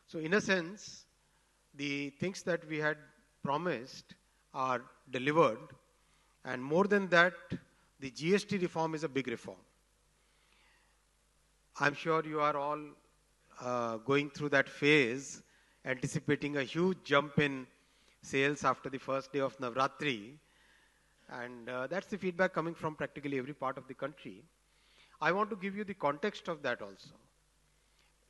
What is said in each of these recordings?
So in a sense, the things that we had promised are delivered, and more than that, the GST reform is a big reform. I'm sure you are all going through that phase, anticipating a huge jump in sales after the first day of Navratri, and that's the feedback coming from practically every part of the country. I want to give you the context of that also.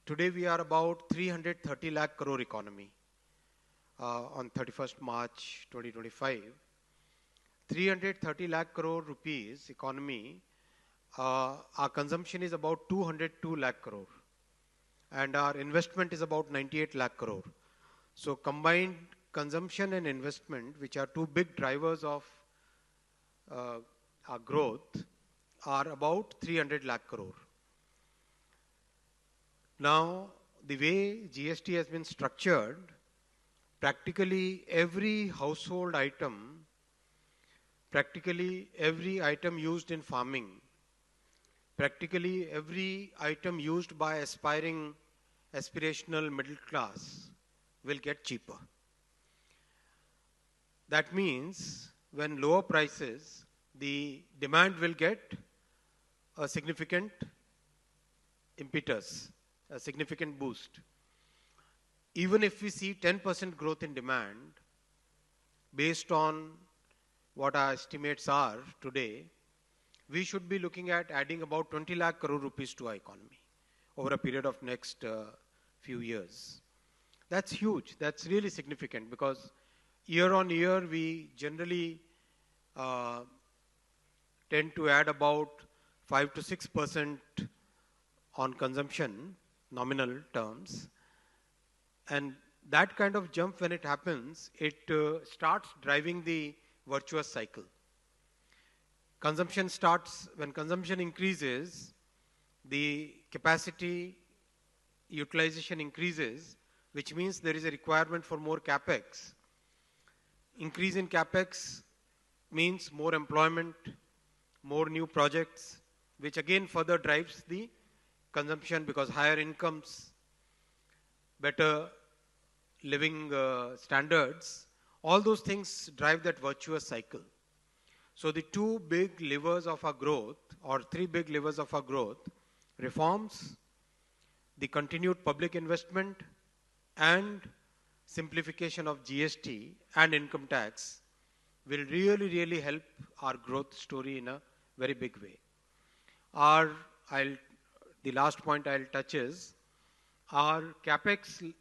Today we are about 330 lakh crore economy on 31st March 2025. 330 lakh crore rupees economy, our consumption is about 202 lakh crore and our investment is about 98 lakh crore. So combined consumption and investment, which are two big drivers of our growth, are about 300 lakh crore. Now, the way GST has been structured, practically every household item, practically every item used in farming, practically every item used by aspirational middle class will get cheaper. That means when lower prices, the demand will get a significant impetus, a significant boost. Even if we see 10% growth in demand, based on what our estimates are today, we should be looking at adding about 20 lakh crore rupees to our economy over a period of next few years. That's huge. That's really significant because year on year we generally tend to add about 5 to 6% on consumption, nominal terms. And that kind of jump, when it happens, it starts driving the virtuous cycle. Consumption starts, when consumption increases, the capacity utilization increases, which means there is a requirement for more capex. Increase in capex means more employment, more new projects, which again further drives the consumption because higher incomes, better living standards, all those things drive that virtuous cycle. So the two big levers of our growth, or three big levers of our growth, reforms, the continued public investment, and simplification of GST and income tax will really, really help our growth story in a very big way. The last point I'll touch is, our capex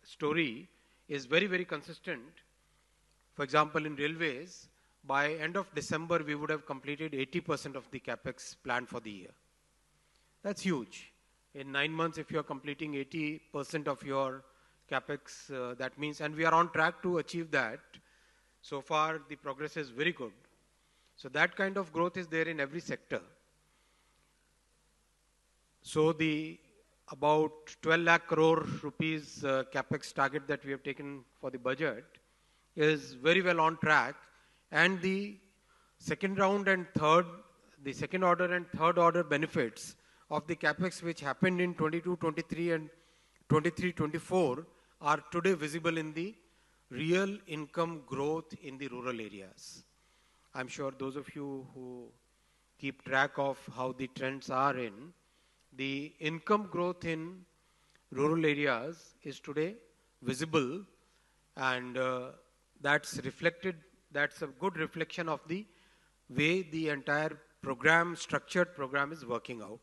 story is very, very consistent. For example, in railways, by end of December, we would have completed 80% of the capex plan for the year. That's huge. In 9 months, if you're completing 80% of your capex, that means, and we are on track to achieve that. So far, the progress is very good. So that kind of growth is there in every sector. So the about 12 lakh crore rupees capex target that we have taken for the budget is very well on track, and the second order and third order benefits of the capex which happened in 22-23 and 23-24 are today visible in the real income growth in the rural areas. I'm sure those of you who keep track of how the trends are in, the income growth in rural areas is today visible, and that's reflected, that's a good reflection of the way the entire program, structured program, is working out.